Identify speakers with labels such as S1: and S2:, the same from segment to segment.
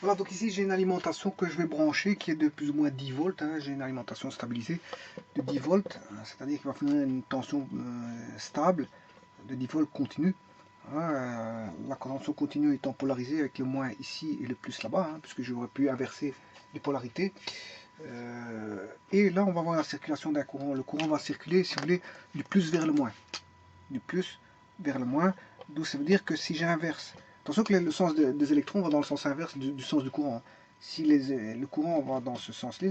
S1: Voilà, donc ici j'ai une alimentation que je vais brancher qui est de plus ou moins 10 volts. Hein. J'ai une alimentation stabilisée de 10 volts, c'est-à-dire qu'il va fournir une tension stable de 10 volts continue. La tension continue étant polarisée avec le moins ici et le plus là-bas, hein, puisque j'aurais pu inverser les polarités. Et là, on va voir la circulation d'un courant. Le courant va circuler, si vous voulez, du plus vers le moins. Du plus vers le moins. D'où ça veut dire que si j'inverse, attention que le sens des électrons va dans le sens inverse du sens du courant. Si le courant va dans ce sens-là,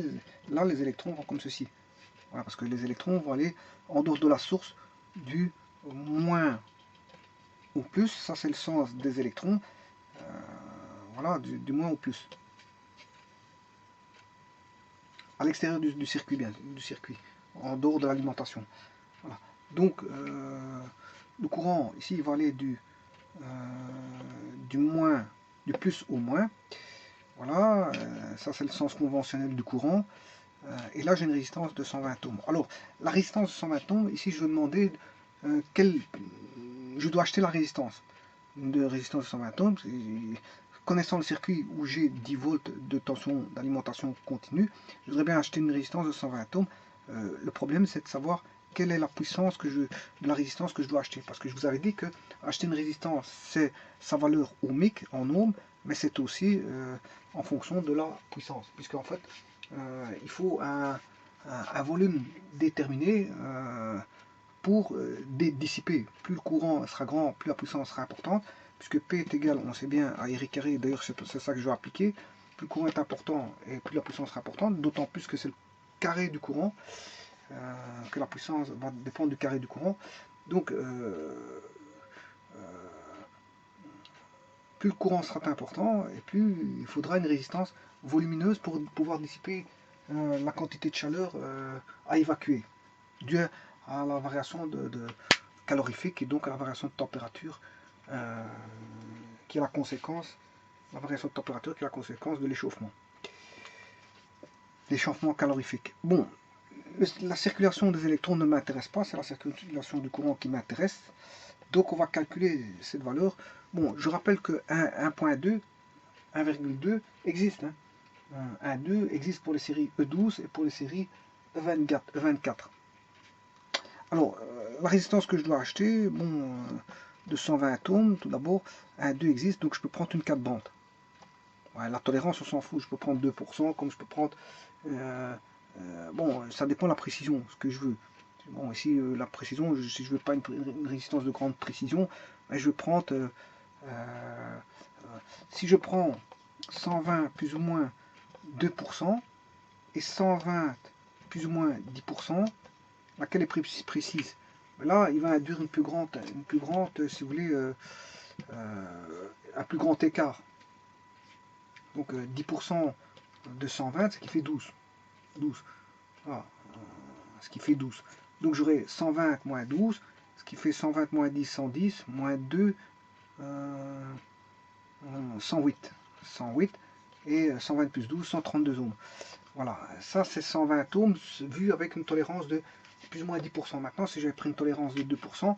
S1: là les électrons vont comme ceci. Voilà, parce que les électrons vont aller en dehors de la source du moins au plus. Ça c'est le sens des électrons. Voilà, du moins au plus. À l'extérieur du circuit, bien, du circuit, en dehors de l'alimentation. Voilà. Donc le courant ici il va aller du moins, du plus au moins. Voilà, ça c'est le sens conventionnel du courant. Et là j'ai une résistance de 120 ohms. Alors la résistance de 120 ohms, ici je vais demander je dois acheter la résistance de résistance de 120 ohms. Connaissant le circuit où j'ai 10 volts de tension d'alimentation continue, je voudrais bien acheter une résistance de 120 ohms. Le problème c'est de savoir quelle est la puissance de la résistance que je dois acheter. Parce que je vous avais dit que acheter une résistance, c'est sa valeur ohmique en ohms, mais c'est aussi en fonction de la puissance. Puisque en fait, il faut un volume déterminé pour dissiper. Plus le courant sera grand, plus la puissance sera importante. Puisque P est égal, on sait bien, à R carré, d'ailleurs c'est ça que je vais appliquer. Plus le courant est important et plus la puissance sera importante, d'autant plus que c'est le carré du courant. Que la puissance va dépendre du carré du courant. Donc, plus le courant sera important, et plus il faudra une résistance volumineuse pour pouvoir dissiper la quantité de chaleur à évacuer, due à la variation de calorifique et donc à la variation de température qui est la conséquence, la variation de température qui est la conséquence de l'échauffement. L'échauffement calorifique. Bon, la circulation des électrons ne m'intéresse pas, c'est la circulation du courant qui m'intéresse. Donc on va calculer cette valeur. Bon, je rappelle que 1.2, 1,2 existe. Hein. 1,2 existe pour les séries E12 et pour les séries E24. Alors, la résistance que je dois acheter, bon, de 120 ohms, tout d'abord, 1,2 existe, donc je peux prendre une 4 bandes. Ouais, la tolérance, on s'en fout, je peux prendre 2%, comme je peux prendre... bon, ça dépend de la précision, ce que je veux. Bon, ici, la précision, si je veux pas une résistance de grande précision, ben, je vais prendre... si je prends 120 plus ou moins 2% et 120 plus ou moins 10%, laquelle est précise? Là, il va induire une plus grande, si vous voulez, un plus grand écart. Donc 10% de 120, ce qui fait 12. 12. Ah, ce qui fait 12. Donc j'aurai 120 moins 12, ce qui fait 120 moins 10, 110, moins 2, 108. 108 et 120 plus 12, 132 ohms. Voilà, ça c'est 120 ohms vu avec une tolérance de plus ou moins 10%. Maintenant, si j'avais pris une tolérance de 2%,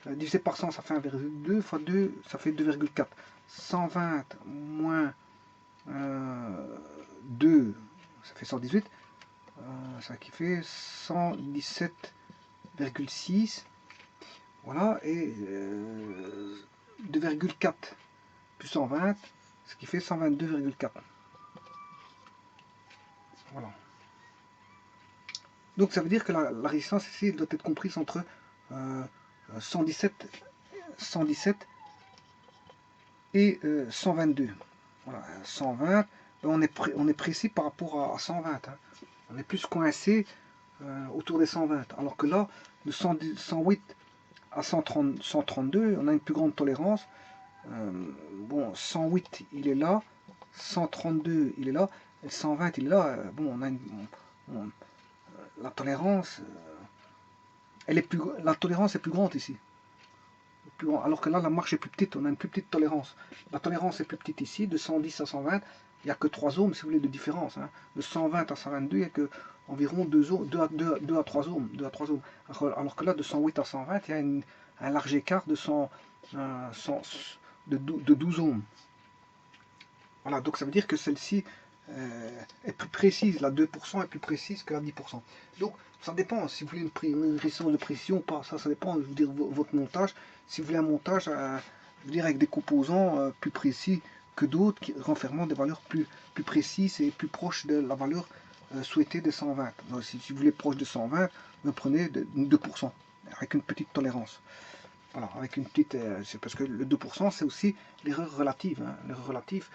S1: divisé par 100, ça fait 1,2 fois 2, ça fait 2,4. 120 moins 2, ça fait 118. Ça qui fait 117,6. Voilà, et 2,4 plus 120, ce qui fait 122,4. Voilà. Donc ça veut dire que la résistance ici doit être comprise entre 117 et 122. Voilà, 120, on est précis par rapport à 120. Hein. On est plus coincé autour des 120. Alors que là, de 108 à 132, on a une plus grande tolérance. Bon, 108 il est là, 132 il est là, et 120 il est là. Bon, on a la tolérance, la tolérance est plus grande ici. Alors que là, la marche est plus petite, on a une plus petite tolérance. La tolérance est plus petite ici, de 110 à 120, il n'y a que 3 ohms, si vous voulez, de différence. Hein. De 120 à 122, il n'y a que environ 2 à 3 ohms. 2 à 3 ohms. Alors que là, de 108 à 120, il y a un large écart de 12 ohms. Voilà, donc ça veut dire que celle-ci est plus précise, la 2% est plus précise que la 10%. Donc ça dépend, si vous voulez une résistance de précision ou pas, ça dépend, je veux dire, votre montage. Si vous voulez un montage, je veux dire, avec des composants plus précis que d'autres, renfermant des valeurs plus précises et plus proches de la valeur souhaitée de 120. Donc, si vous voulez proche de 120, vous prenez de 2%, avec une petite tolérance. Voilà, avec une petite, c'est parce que le 2% c'est aussi l'erreur relative. Hein. L'erreur relative,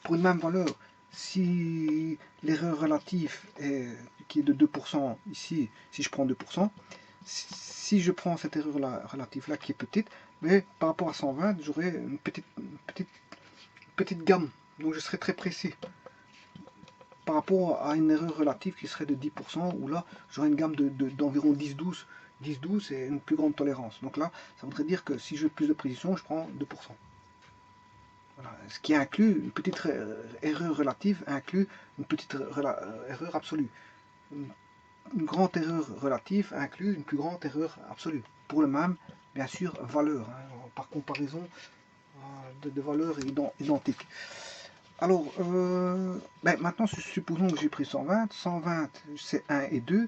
S1: pour une même valeur, si l'erreur relative qui est de 2% ici, si je prends 2%, si je prends cette erreur relative là qui est petite, mais par rapport à 120, j'aurai une petite gamme, donc je serai très précis. Par rapport à une erreur relative qui serait de 10%, où là j'aurai une gamme d'environ 10-12, 10-12 et une plus grande tolérance. Donc là, ça voudrait dire que si je veux plus de précision, je prends 2%. Voilà. Ce qui inclut une petite erreur relative, inclut une petite erreur absolue. Une grande erreur relative inclut une plus grande erreur absolue. Pour le même, bien sûr, valeur, hein, par comparaison de valeurs identiques. Alors, maintenant, supposons que j'ai pris 120. 120, c'est 1 et 2.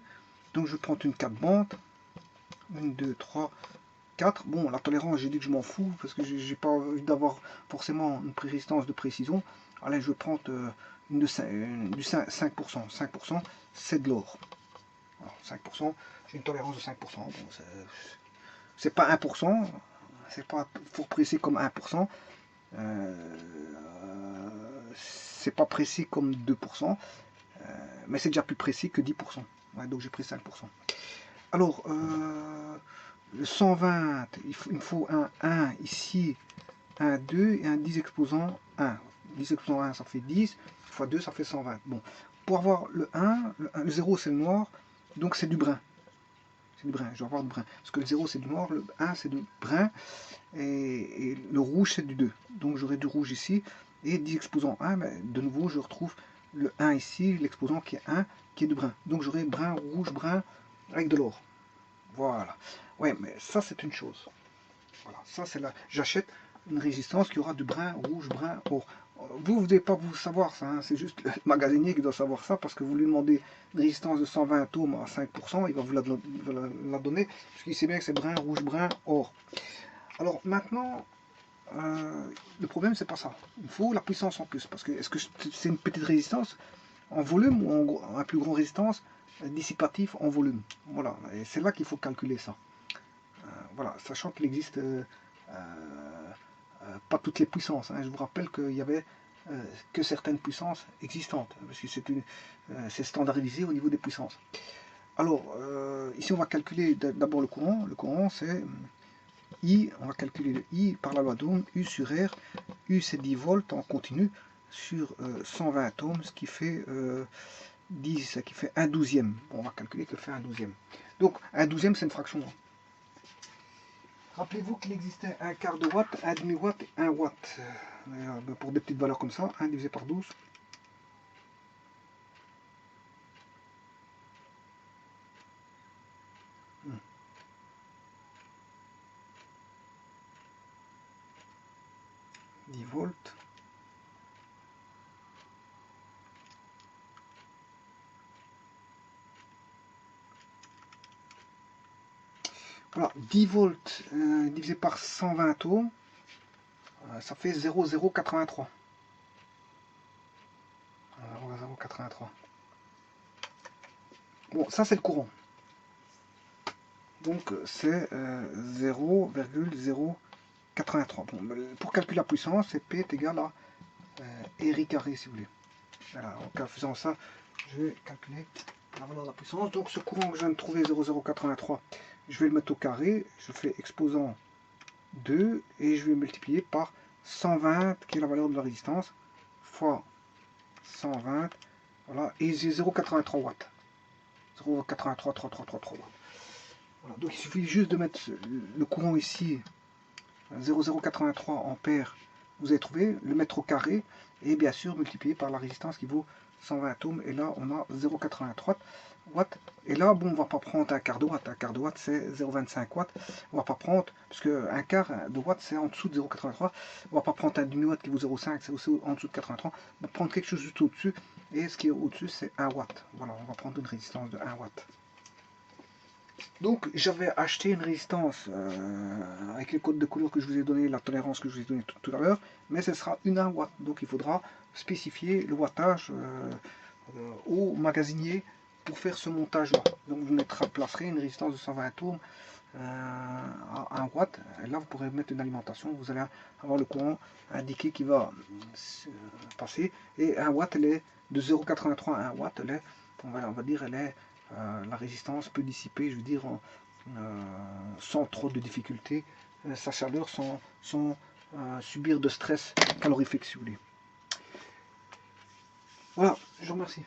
S1: Donc, je prends une 4 bandes. 1, 2, 3, 4. Bon, la tolérance, j'ai dit que je m'en fous parce que j'ai pas envie d'avoir forcément une résistance de précision. Allez, je prends du 5%. 5%, c'est de l'or. 5%, j'ai une tolérance de 5%. Bon, c'est pas 1%. C'est pas fort précis comme 1%. C'est pas précis comme 2%. Mais c'est déjà plus précis que 10%. Ouais, donc j'ai pris 5%. Alors, le 120, il me faut un 1 ici, un 2 et un 10 exposant 1. 10 exposant 1, ça fait 10, fois 2, ça fait 120. Bon, pour avoir le 1, le 0 c'est le noir, donc c'est du brun. C'est du brun, je vais avoir du brun. Parce que le 0 c'est du noir, le 1 c'est du brun, et le rouge c'est du 2. Donc j'aurai du rouge ici, et 10 exposant 1, mais de nouveau je retrouve le 1 ici, l'exposant qui est 1, qui est du brun. Donc j'aurai brun, rouge, brun, avec de l'or. Voilà. Ouais, mais ça c'est une chose. Voilà, ça c'est là. J'achète une résistance qui aura du brun, rouge, brun, or. Vous ne devez pas vous savoir ça, hein. C'est juste le magasinier qui doit savoir ça, parce que vous lui demandez une résistance de 120 ohms à 5%, il va vous la donner, parce qu'il sait bien que c'est brun, rouge, brun, or. Alors maintenant, le problème c'est pas ça. Il faut la puissance en plus, parce que est-ce que c'est une petite résistance en volume ou un plus grand résistance dissipatif en volume? Voilà, et c'est là qu'il faut calculer ça. Voilà, sachant qu'il existe pas toutes les puissances. Hein. Je vous rappelle qu'il y avait que certaines puissances existantes, parce que c'est standardisé au niveau des puissances. Alors, ici on va calculer d'abord le courant. Le courant c'est I, on va calculer le I par la loi d'Ohm, U sur R. U c'est 10 volts en continu sur 120 ohms, ce qui fait 10, qui fait 1/12e. Bon, on va calculer que fait 1/12e. Donc 1/12e c'est une fraction. Rappelez-vous qu'il existait un quart de watt, un demi-watt et 1 watt. Pour des petites valeurs comme ça, 1 divisé par 12. Hmm. 10 volts. Voilà, 10 volts divisé par 120 ohms, ça fait 0,083. 0,083. Bon, ça c'est le courant. Donc c'est 0,083. Bon, pour calculer la puissance, c'est P est égal à RI carré si vous voulez. Voilà, en faisant ça, je vais calculer la valeur de la puissance. Donc ce courant que je viens de trouver, 0,083, je vais le mettre au carré, je fais exposant 2 et je vais multiplier par 120 qui est la valeur de la résistance fois 120, voilà, et j'ai 0,83 watts. 0,83 watts. Voilà, donc il suffit juste de mettre le courant ici, 0,083 ampères, vous avez trouvé, le mettre au carré et bien sûr multiplier par la résistance qui vaut 120 ohms, et là on a 0,83. watts. Et là, bon, on va pas prendre un quart de watt. Un quart de watt, c'est 0,25 watts. On va pas prendre, parce qu'un quart de watt, c'est en dessous de 0,83. On va pas prendre un demi-watt qui vaut 0,5, c'est aussi en dessous de 83. On va prendre quelque chose juste au-dessus. Et ce qui est au-dessus, c'est 1 watt. Voilà, on va prendre une résistance de 1 watt. Donc j'avais acheté une résistance avec les codes de couleur que je vous ai donné, la tolérance que je vous ai donné tout à l'heure, mais ce sera une 1 watt. Donc il faudra spécifier le wattage au magasinier pour faire ce montage là. Donc vous placerez une résistance de 120 ohms à 1 watt. Et là vous pourrez mettre une alimentation, vous allez avoir le courant indiqué qui va passer. Et 1 watt elle est de 0,83 à 1 watt, elle est, on va dire elle est la résistance peut dissiper, je veux dire, sans trop de difficultés, sa chaleur sans subir de stress calorifique, si vous voulez. Voilà, je vous remercie.